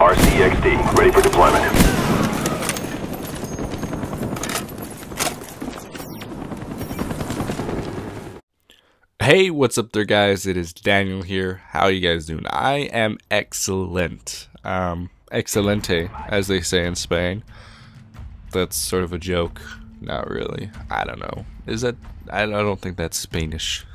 RCXD, ready for deployment. Hey, what's up there, guys? It is Daniel here. How are you guys doing? I am excellent. Excelente, as they say in Spain. That's sort of a joke. Not really. I don't know. Is that? I don't think that's Spanish.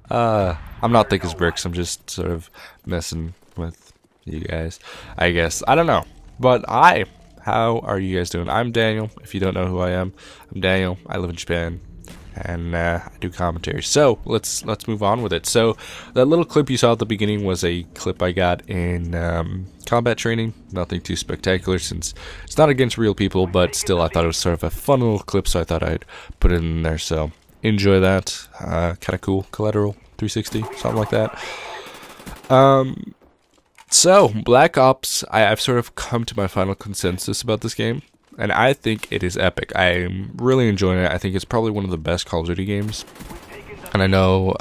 I'm not thick as bricks. I'm just sort of messing with you guys, I guess. I don't know. But how are you guys doing? I'm Daniel. If you don't know who I am, I'm Daniel. I live in Japan. And I do commentary. So let's move on with it. So that little clip you saw at the beginning was a clip I got in combat training. Nothing too spectacular since it's not against real people, but still I thought it was sort of a fun little clip, so I thought I'd put it in there. So enjoy that. Kind of cool. Collateral 360, something like that. So Black Ops, I've sort of come to my final consensus about this game. And I think it is epic. I'm really enjoying it. I think it's probably one of the best Call of Duty games. And I know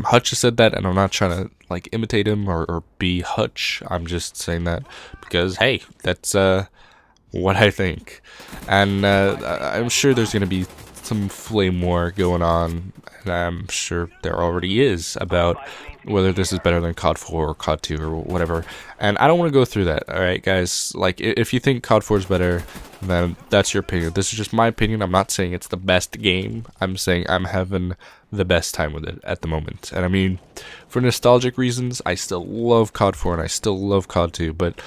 Hutch has said that, and I'm not trying to like imitate him or be Hutch. I'm just saying that because, hey, that's what I think. And I'm sure there's going to be some flame war going on. And I'm sure there already is about whether this is better than COD 4 or COD 2 or whatever. And I don't want to go through that, alright guys? Like, if you think COD 4 is better, then that's your opinion. This is just my opinion. I'm not saying it's the best game. I'm saying I'm having the best time with it at the moment. And I mean, for nostalgic reasons, I still love COD 4 and I still love COD 2, but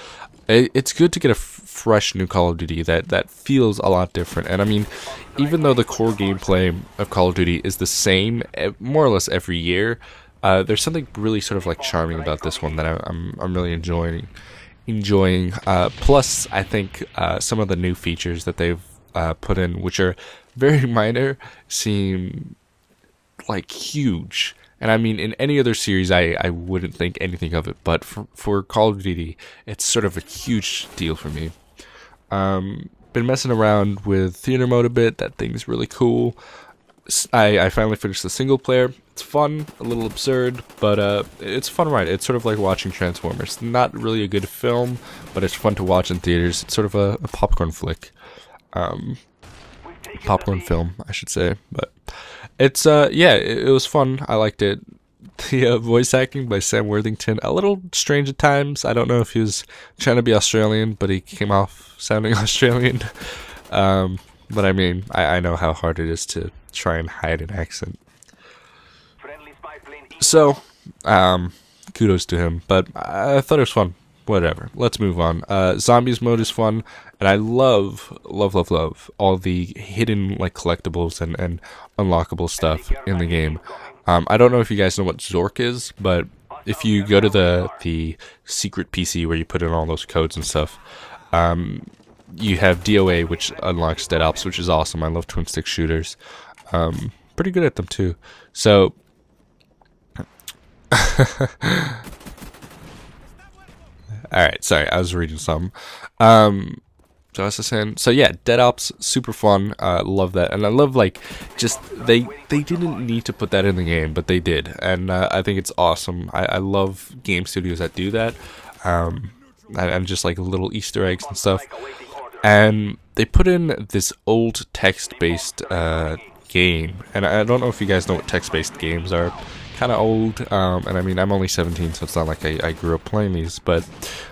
it's good to get a fresh new Call of Duty that feels a lot different. And I mean, even though the core gameplay of Call of Duty is the same more or less every year, there's something really sort of like charming about this one that I'm really enjoying. Plus, I think some of the new features that they've put in, which are very minor, seem like huge. And I mean, in any other series, I wouldn't think anything of it. But for Call of Duty, it's sort of a huge deal for me. Been messing around with theater mode a bit. That thing's really cool. I finally finished the single player. It's fun, a little absurd, but it's a fun ride. It's sort of like watching Transformers. Not really a good film, but it's fun to watch in theaters. It's sort of a popcorn flick. Popcorn film, I should say. But it's, yeah, it was fun. I liked it. The voice acting by Sam Worthington, a little strange at times. I don't know if he was trying to be Australian, but he came off sounding Australian. But I mean, I know how hard it is to try and hide an accent. So, kudos to him, but I thought it was fun. Whatever, let's move on. Zombies mode is fun, and I love all the hidden like collectibles and unlockable stuff in the game. I don't know if you guys know what Zork is, but if you go to the secret PC where you put in all those codes and stuff, you have DOA, which unlocks Dead Ops, which is awesome. I love twin stick shooters. Pretty good at them too. So alright, sorry, I was reading some. So I was just saying, so yeah, Dead Ops, super fun. Love that. And I love, like, just they didn't need to put that in the game, but they did. And I think it's awesome. I love game studios that do that. And just like little Easter eggs and stuff. And they put in this old text-based game. And I don't know if you guys know what text-based games are. Kind of old, and I mean, I'm only 17, so it's not like I grew up playing these, but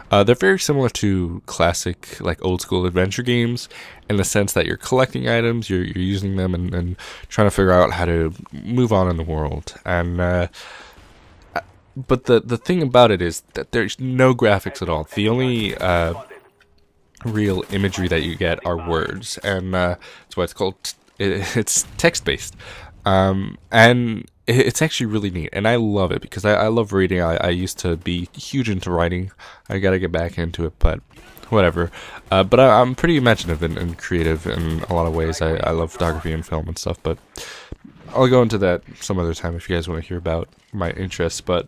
they're very similar to classic, like old school adventure games in the sense that you're collecting items, you're using them, and trying to figure out how to move on in the world. And but the thing about it is that there's no graphics at all. The only real imagery that you get are words, and that's why it's called. It's text-based, and it's actually really neat, and I love it because I love reading. I used to be huge into writing. I gotta get back into it, but whatever. But I'm pretty imaginative and creative in a lot of ways. I love photography and film and stuff, but I'll go into that some other time if you guys want to hear about my interests. But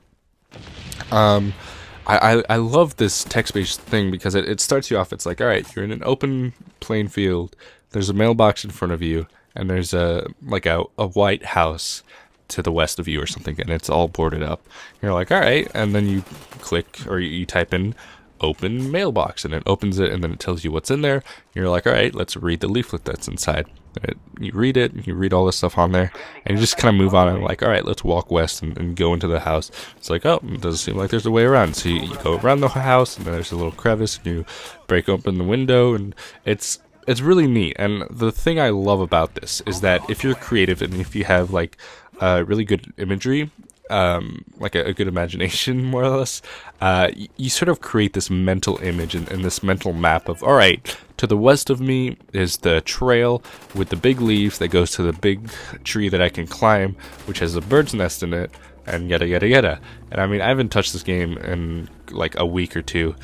I love this text-based thing because it starts you off. It's like, all right, you're in an open plain field. There's a mailbox in front of you, and there's a white house to the west of you or something, and it's all boarded up. You're like, all right, and then you click or you type in open mailbox, and it opens it, and then it tells you what's in there. You're like, all right, let's read the leaflet that's inside. You read it, you read all this stuff on there, and you just kind of move on and like, all right, let's walk west and go into the house. It's like, oh, it doesn't seem like there's a way around. So you go around the house, and then there's a little crevice, and you break open the window, and it's really neat. And the thing I love about this is that if you're creative and if you have like really good imagery, like a good imagination, more or less, you sort of create this mental image and this mental map of, all right, to the west of me is the trail with the big leaves that goes to the big tree that I can climb, which has a bird's nest in it, and yada yada yada. And I mean, I haven't touched this game in like a week or two.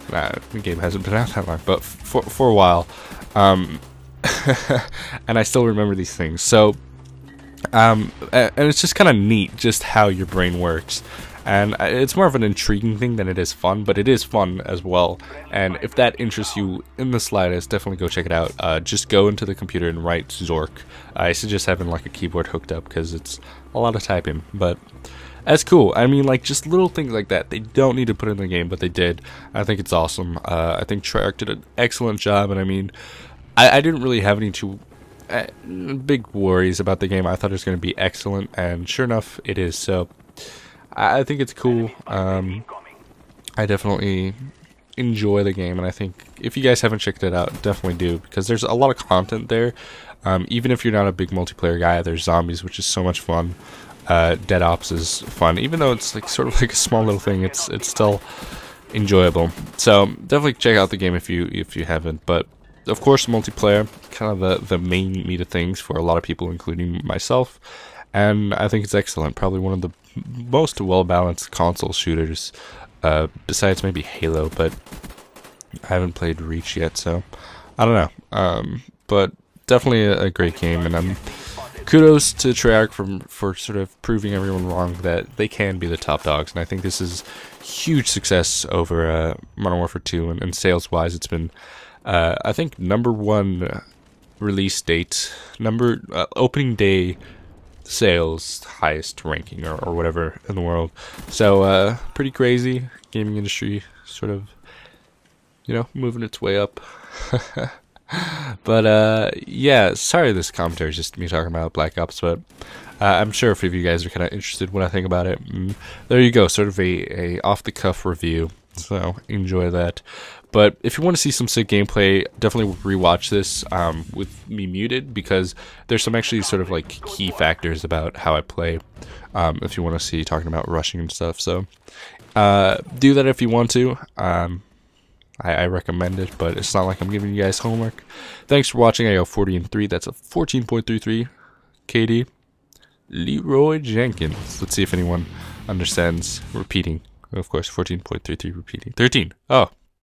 The game hasn't been out that long, but for a while, and I still remember these things. So and it's just kind of neat just how your brain works, and it's more of an intriguing thing than it is fun, but it is fun as well. And if that interests you in the slightest, definitely go check it out. Just go into the computer and write Zork. I suggest having like a keyboard hooked up because it's a lot of typing, but that's cool. I mean, like, just little things like that they don't need to put in the game, but they did. I think it's awesome. I think Treyarch did an excellent job, and I mean, I didn't really have any too big worries about the game. I thought it was going to be excellent, and sure enough, it is. So I think it's cool. I definitely enjoy the game, and I think if you guys haven't checked it out, definitely do, because there's a lot of content there. Even if you're not a big multiplayer guy, there's zombies, which is so much fun. Dead Ops is fun, even though it's like sort of like a small little thing. It's still enjoyable. So definitely check out the game if you haven't. But of course, multiplayer, kind of the main meat of things for a lot of people, including myself. And I think it's excellent. Probably one of the most well-balanced console shooters, besides maybe Halo. But I haven't played Reach yet, so I don't know. But definitely a great game, and kudos to Treyarch for sort of proving everyone wrong that they can be the top dogs. And I think this is huge success over Modern Warfare 2, and sales-wise, it's been I think #1 release date, opening day sales highest ranking or whatever in the world. So pretty crazy. Gaming industry sort of, you know, moving its way up. But yeah, sorry this commentary is just me talking about Black Ops, but I'm sure if you guys are kind of interested when I think about it. There you go, sort of a off-the-cuff review, so enjoy that. But if you want to see some sick gameplay, definitely rewatch this with me muted, because there's some actually sort of like key factors about how I play, if you want to see talking about rushing and stuff. So do that if you want to. I recommend it, but it's not like I'm giving you guys homework. Thanks for watching. I go 40-3. That's a 14.33 KD. Leroy Jenkins. Let's see if anyone understands repeating. Of course, 14.33 repeating. 13. Oh.